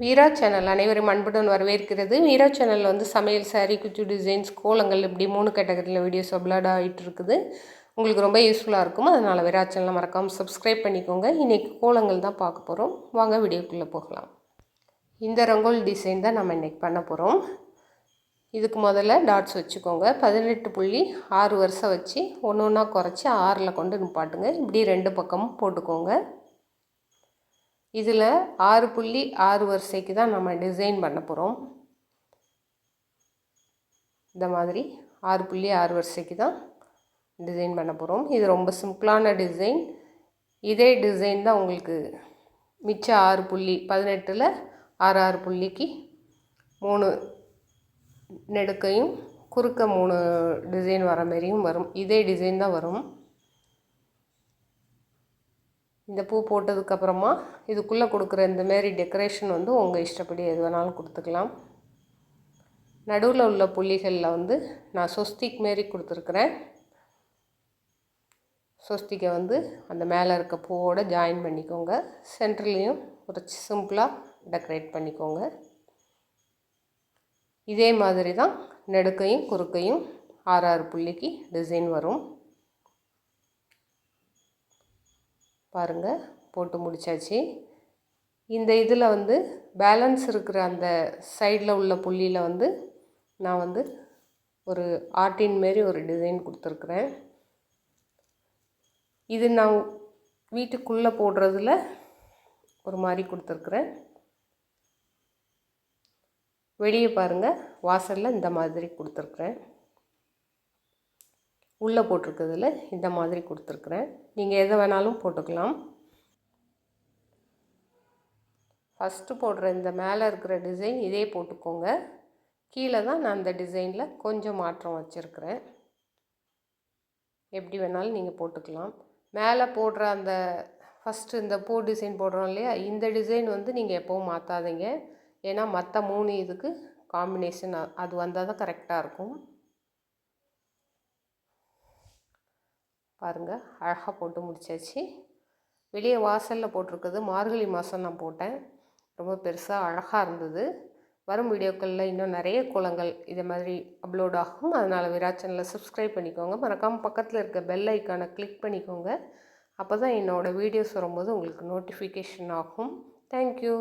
வீரா channel அனைவரும் அன்புடன் வரவேற்கிறது. வீரா சேனலில் வந்து சமையல், சாரீ, குச்சு டிசைன்ஸ், கோலங்கள் இப்படி 3 கேட்டகரியில் வீடியோஸ் அப்லோட் ஆகிட்டு இருக்குது. உங்களுக்கு ரொம்ப யூஸ்ஃபுல்லாக இருக்கும். அதனால் வீரா சேனலை மறக்காமல் சப்ஸ்கிரைப் பண்ணிக்கோங்க. இன்றைக்கி கோலங்கள் தான் பார்க்க போகிறோம். வாங்க வீடியோக்குள்ளே போகலாம். இந்த ரங்கோலி டிசைன் தான் நம்ம இன்றைக்கி பண்ண போகிறோம். இதுக்கு முதல்ல டாட்ஸ் வச்சுக்கோங்க. 18.6 வரிசை வச்சு ஒன்று ஒன்றா குறைச்சி 6ல் கொண்டு நிப்பாட்டுங்க. இப்படி 2 பக்கமும் போட்டுக்கோங்க. இதில் 6.6 வரிசைக்கு தான் நம்ம டிசைன் பண்ண போகிறோம். இந்த மாதிரி 6.6 வரிசைக்கு தான் டிசைன் பண்ண போகிறோம். இது ரொம்ப சிம்பிளான டிசைன். இதே டிசைன் தான் உங்களுக்கு மிச்ச 6 புள்ளி 18ல் 6 புள்ளிக்கு 3 நெடுக்கையும் குறுக்க 3 டிசைன் வர மாதிரியும் வரும். இதே டிசைன் தான் வரும். இந்த பூ போட்டதுக்கப்புறமா இதுக்குள்ளே கொடுக்குற இந்தமாரி டெக்கரேஷன் வந்து உங்கள் இஷ்டப்படி எது வேணாலும் கொடுத்துக்கலாம். நடுவில் உள்ள புள்ளிகளில் வந்து நான் சொஸ்திக் மாரி கொடுத்துருக்குறேன். சொஸ்திக்கை வந்து அந்த மேலே இருக்க பூவோடு ஜாயின் பண்ணிக்கோங்க. சென்டர்லேயும் ஒரு சிம்பிளாக டெக்கரேட் பண்ணிக்கோங்க. இதே மாதிரி தான் நெடுக்கையும் குறுக்கையும் 6 புள்ளிக்கு டிசைன் வரும். பாருங்கள், போட்டு முடித்தாச்சு. இந்த இதில் வந்து பேலன்ஸ் இருக்கிற அந்த சைடில் உள்ள புள்ளியில் வந்து நான் வந்து ஒரு ஆர்டின் மாரி ஒரு டிசைன் கொடுத்துருக்குறேன். இது நான் வீட்டுக்குள்ளே போடுறதுல ஒரு மாதிரி கொடுத்துருக்குறேன். வெளியே பாருங்கள், வாசலில் இந்த மாதிரி கொடுத்துருக்குறேன். உள்ளே போட்டிருக்கிறதுல இந்த மாதிரி கொடுத்துருக்குறேன். நீங்கள் எதை வேணாலும் போட்டுக்கலாம். ஃபஸ்ட்டு போடுற இந்த மேலே இருக்கிற டிசைன் இதே போட்டுக்கோங்க. கீழே தான் நான் அந்த டிசைனில் கொஞ்சம் மாற்றம் வச்சுருக்கிறேன். எப்படி வேணாலும் நீங்கள் போட்டுக்கலாம். மேலே போடுற அந்த ஃபஸ்ட்டு இந்த பூ டிசைன் போடுறோம் இல்லையா, இந்த டிசைன் வந்து நீங்கள் எப்போவும் மாற்றாதீங்க. ஏன்னா மற்ற 3 இதுக்கு காம்பினேஷன் அது வந்தால் தான் கரெக்டாக இருக்கும். பாருங்கள், அழகாக போட்டு முடிச்சாச்சு. வெளியே வாசலில் போட்டிருக்குது மார்கழி மாதம் நான் போட்டேன். ரொம்ப பெருசாக அழகாக இருந்தது. வரும் வீடியோக்களில் இன்னும் நிறைய கோலங்கள் இதை மாதிரி அப்லோட் ஆகும். அதனால் வீரா சேனலை சப்ஸ்கிரைப் பண்ணிக்கோங்க. மறக்காமல் பக்கத்தில் இருக்க பெல் ஐக்கானை கிளிக் பண்ணிக்கோங்க. அப்போ தான் என்னோடய வீடியோஸ் வரும்போது உங்களுக்கு நோட்டிஃபிகேஷன் ஆகும். தேங்க்யூ.